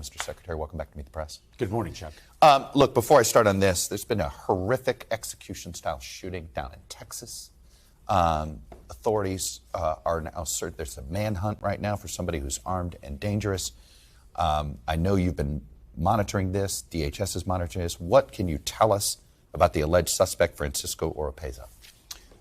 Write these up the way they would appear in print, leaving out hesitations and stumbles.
Mr. Secretary, welcome back to Meet the Press. Good morning, Chuck. Look, before I start on this, there's been a horrific execution-style shooting down in Texas. Authorities are now certain there's a manhunt right now for somebody who's armed and dangerous. I know you've been monitoring this. DHS is monitoring this. What can you tell us about the alleged suspect, Francisco Oropeza?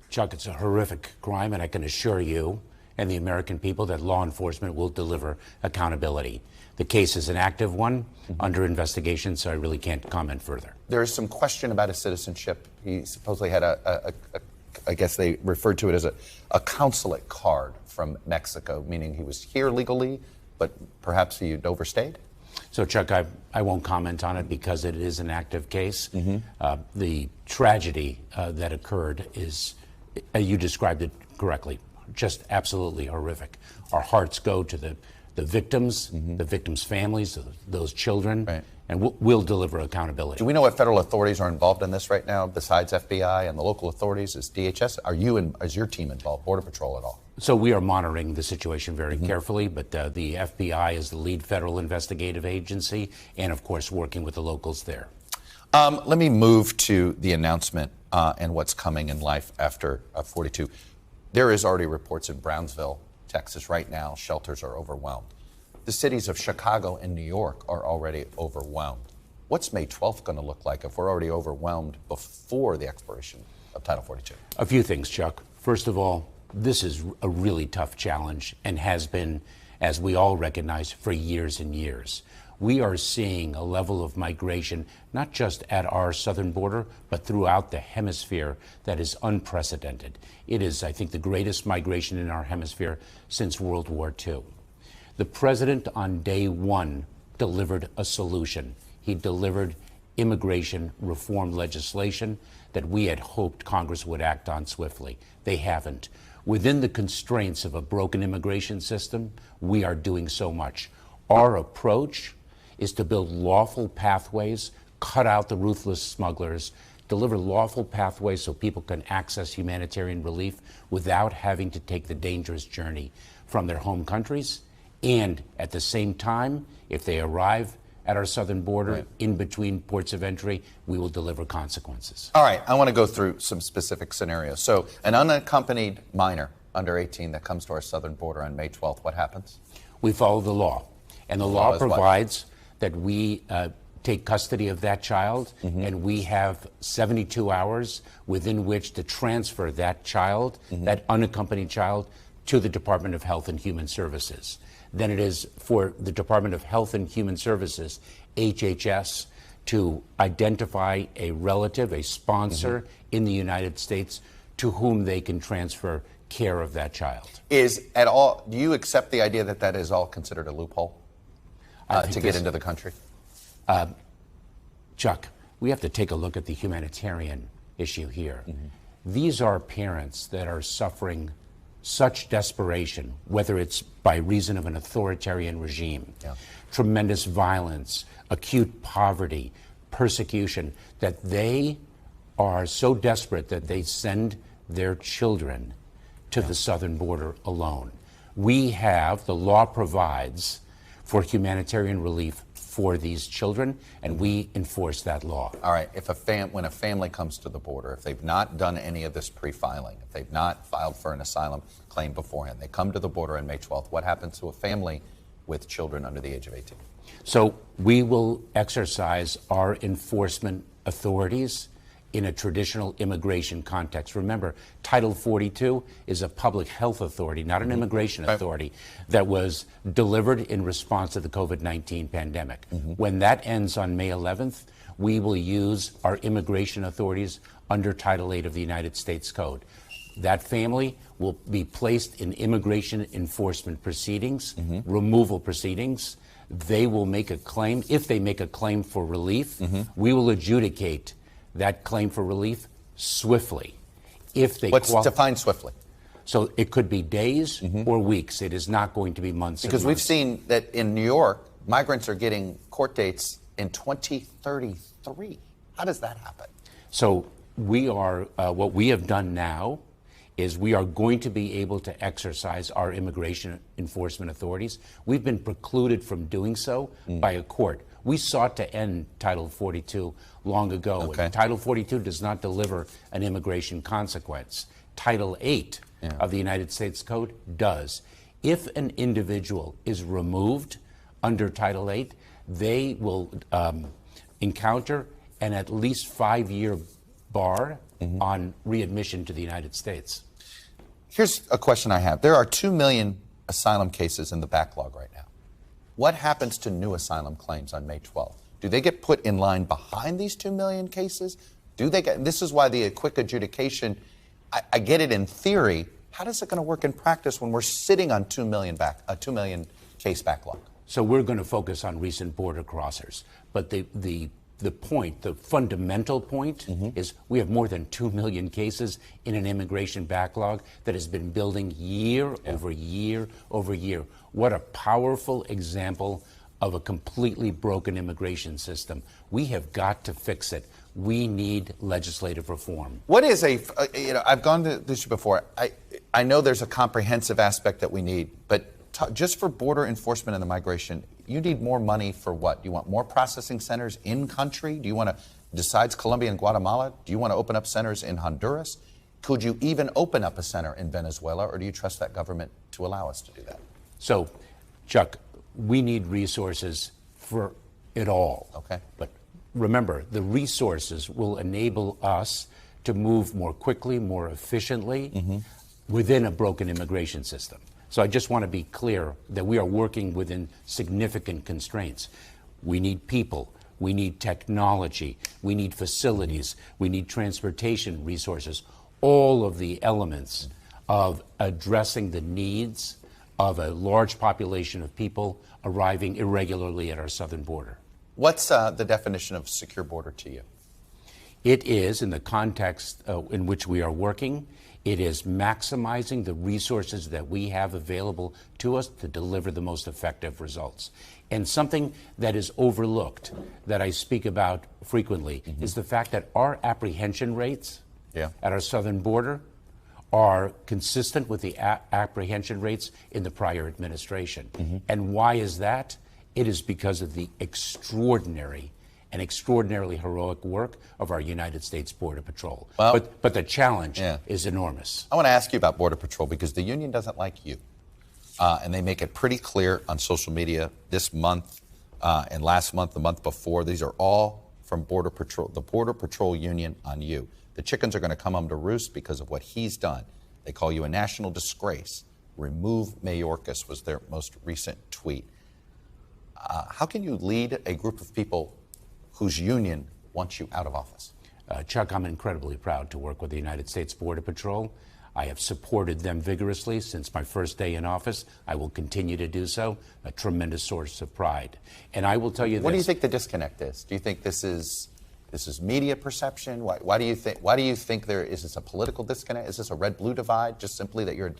Chuck, it's a horrific crime, and I can assure you and the American people that law enforcement will deliver accountability. The case is an active one under investigation, so I really can't comment further. There is some question about his citizenship. He supposedly had I guess they referred to it as a consulate card from Mexico, meaning he was here legally, but perhaps he had overstayed? So, Chuck, I won't comment on it because it is an active case. The tragedy that occurred is, you described it correctly, just absolutely horrific. Our hearts go to the victims, the victims' families, those children, right. And we'll deliver accountability. Do we know what federal authorities are involved in this right now, besides FBI and the local authorities? Is DHS, is your team involved, Border Patrol at all? So we are monitoring the situation very carefully, but the FBI is the lead federal investigative agency and, of course, working with the locals there. Let me move to the announcement and what's coming in life after 42. There is already reports in Brownsville, Texas right now. Shelters are overwhelmed. The cities of Chicago and New York are already overwhelmed. What's May 12th going to look like if we're already overwhelmed before the expiration of Title 42? A few things, Chuck. First of all, this is a really tough challenge and has been, as we all recognize, for years and years. We are seeing a level of migration, not just at our southern border, but throughout the hemisphere that is unprecedented. It is, I think, the greatest migration in our hemisphere since World War II. The president on day one delivered a solution. He delivered immigration reform legislation that we had hoped Congress would act on swiftly. They haven't. Within the constraints of a broken immigration system, we are doing so much. Our approach is to build lawful pathways, cut out the ruthless smugglers, deliver lawful pathways so people can access humanitarian relief without having to take the dangerous journey from their home countries. And at the same time, if they arrive at our southern border, in between ports of entry, we will deliver consequences. All right, I want to go through some specific scenarios. So an unaccompanied minor under 18 that comes to our southern border on May 12th, what happens? We follow the law. And the law provides that we take custody of that child, and we have 72 hours within which to transfer that child, that unaccompanied child, to the Department of Health and Human Services. Then it is for the Department of Health and Human Services, HHS, to identify a relative, a sponsor in the United States to whom they can transfer care of that child. Do you accept the idea that that is all considered a loophole to get into the country? Chuck, we have to take a look at the humanitarian issue here. These are parents that are suffering such desperation, whether it's by reason of an authoritarian regime, tremendous violence, acute poverty, persecution, that they are so desperate that they send their children to the southern border alone. The law provides for humanitarian relief for these children, and we enforce that law. All right, when a family comes to the border, if they've not done any of this pre-filing, if they've not filed for an asylum claim beforehand, they come to the border on May 12th, what happens to a family with children under the age of 18? So we will exercise our enforcement authorities in a traditional immigration context. Remember, Title 42 is a public health authority, not an immigration authority, that was delivered in response to the COVID-19 pandemic. When that ends on May 11th, we will use our immigration authorities under Title 8 of the United States Code. That family will be placed in immigration enforcement proceedings, removal proceedings. They will make a claim. If they make a claim for relief, we will adjudicate that claim for relief swiftly. If they define swiftly? So it could be days or weeks. It is not going to be months. Because we've seen that in New York, migrants are getting court dates in 2033. How does that happen? So we are, what we have done now is we are going to be able to exercise our immigration enforcement authorities. We've been precluded from doing so by a court. We sought to end Title 42 long ago. Okay. Title 42 does not deliver an immigration consequence. Title 8 of the United States Code does. If an individual is removed under Title 8, they will encounter an at least 5-year bar on readmission to the United States. Here's a question I have. There are 2 million asylum cases in the backlog right now. What happens to new asylum claims on May 12th? Do they get put in line behind these 2 million cases? Do they get, this is why the quick adjudication, I get it in theory. How is it going to work in practice when we're sitting on 2 million case backlog? So we're going to focus on recent border crossers. But the point, the fundamental point is we have more than 2 million cases in an immigration backlog that has been building year over year over year. What a powerful example of a completely broken immigration system. We have got to fix it. We need legislative reform. What is I've gone to this before. I know there's a comprehensive aspect that we need, but just for border enforcement and the migration, you need more money for what? You want more processing centers in country? Do you want to, besides Colombia and Guatemala, do you want to open up centers in Honduras? Could you even open up a center in Venezuela, or do you trust that government to allow us to do that? So, Chuck, we need resources for it all. Okay. But remember, the resources will enable us to move more quickly, more efficiently within a broken immigration system. So I just want to be clear that we are working within significant constraints. We need people, we need technology, we need facilities, we need transportation resources, all of the elements of addressing the needs of a large population of people arriving irregularly at our southern border. What's the definition of secure border to you? It is, in the context in which we are working, it is maximizing the resources that we have available to us to deliver the most effective results. And something that is overlooked, that I speak about frequently, is the fact that our apprehension rates at our southern border are consistent with the apprehension rates in the prior administration. And why is that? It is because of the extraordinary and extraordinarily heroic work of our United States Border Patrol. Well, but the challenge is enormous. I want to ask you about Border Patrol because the union doesn't like you. And they make it pretty clear on social media this month and last month, the month before. These are all from Border Patrol, the Border Patrol union on you. The chickens are going to come home to roost because of what he's done. They call you a national disgrace. Remove Mayorkas was their most recent tweet. How can you lead a group of people whose union wants you out of office? Chuck, I'm incredibly proud to work with the United States Border Patrol. I have supported them vigorously since my first day in office. I will continue to do so, a tremendous source of pride. And I will tell you this. What do you think the disconnect is? Do you think this is media perception? Why do you think there is this a political disconnect? Is this a red-blue divide, just simply that you're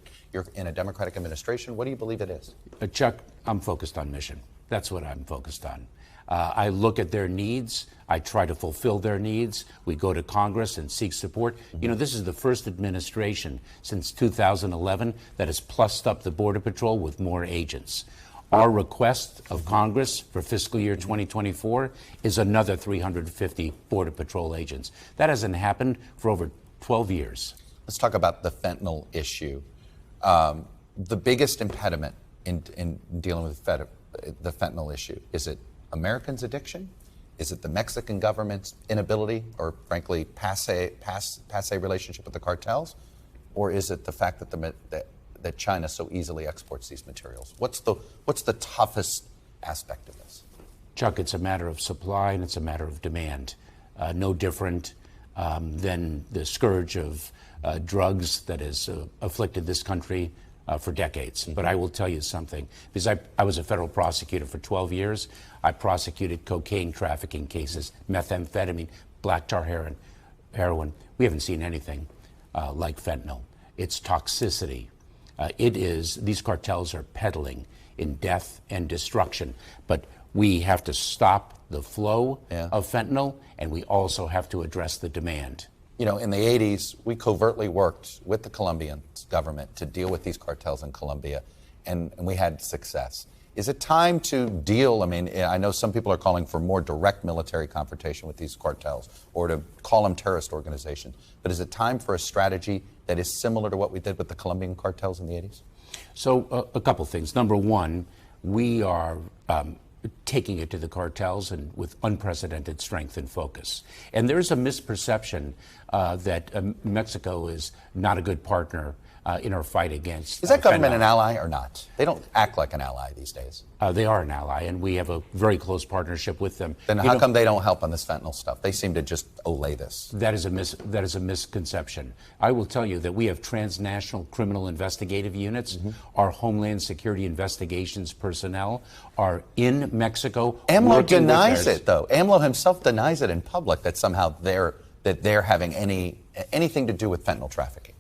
in a Democratic administration? What do you believe it is? Chuck, I'm focused on mission. That's what I'm focused on. I look at their needs. I try to fulfill their needs. We go to Congress and seek support. You know, this is the first administration since 2011 that has plussed up the Border Patrol with more agents. Our request of Congress for fiscal year 2024 is another 350 Border Patrol agents. That hasn't happened for over 12 years. Let's talk about the fentanyl issue. The biggest impediment in dealing with the fentanyl issue, is it Americans' addiction? Is it the Mexican government's inability or, frankly, passe relationship with the cartels? Or is it the fact that China so easily exports these materials? What's the toughest aspect of this? Chuck, it's a matter of supply and it's a matter of demand. No different than the scourge of drugs that has afflicted this country for decades. But I will tell you something, because I was a federal prosecutor for 12 years. I prosecuted cocaine trafficking cases, methamphetamine, black tar heroin. We haven't seen anything like fentanyl. It's toxicity. These cartels are peddling in death and destruction. But we have to stop the flow of fentanyl, and we also have to address the demand. You know, in the 80s, we covertly worked with the Colombian government to deal with these cartels in Colombia, and we had success. Is it time to deal? I mean, I know some people are calling for more direct military confrontation with these cartels or to call them terrorist organizations. But is it time for a strategy that is similar to what we did with the Colombian cartels in the 80s? So a couple things. Number one, we are taking it to the cartels and with unprecedented strength and focus. And there's a misperception that Mexico is not a good partner in our fight against. Is that government fentanyl. an ally or not? They don't act like an ally these days. They are an ally, and we have a very close partnership with them. Then how come they don't help on this fentanyl stuff? They seem to just allay this. That is a misconception. I will tell you that we have transnational criminal investigative units. Our Homeland Security investigations personnel are in Mexico. AMLO denies it, though. AMLO himself denies it in public that somehow they're having anything to do with fentanyl trafficking.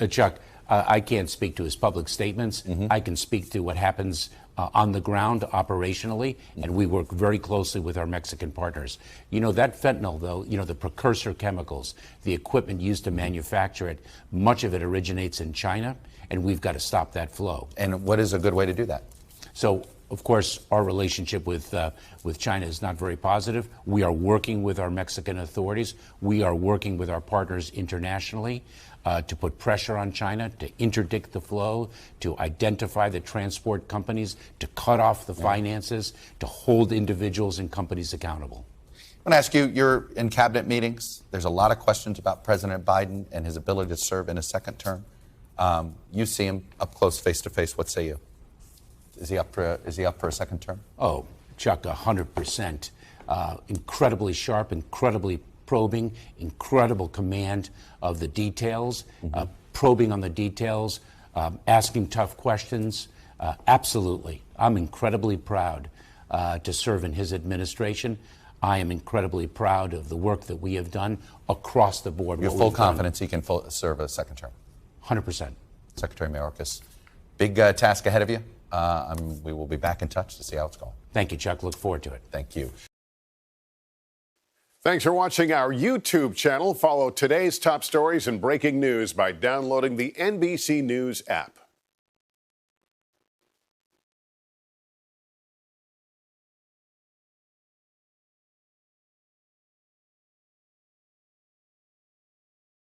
Chuck, I can't speak to his public statements. I can speak to what happens on the ground operationally, and we work very closely with our Mexican partners. You know, that fentanyl, though, you know, the precursor chemicals, the equipment used to manufacture it, much of it originates in China, and we've got to stop that flow. And what is a good way to do that? So, of course, our relationship with China is not very positive. We are working with our Mexican authorities. We are working with our partners internationally to put pressure on China, to interdict the flow, to identify the transport companies, to cut off the finances, to hold individuals and companies accountable. I want to ask you, you're in cabinet meetings. There's a lot of questions about President Biden and his ability to serve in a second term. You see him up close, face to face. What say you? Is he up for a second term? Oh, Chuck, 100%. Incredibly sharp, incredibly probing, incredible command of the details, probing on the details, asking tough questions. Absolutely. I'm incredibly proud to serve in his administration. I am incredibly proud of the work that we have done across the board. You have full confidence he can serve a second term? 100%. Secretary Mayorkas, big task ahead of you. We will be back in touch to see how it's going. Thank you, Chuck. Look forward to it. Thank you. Thanks for watching our YouTube channel. Follow today's top stories and breaking news by downloading the NBC News app.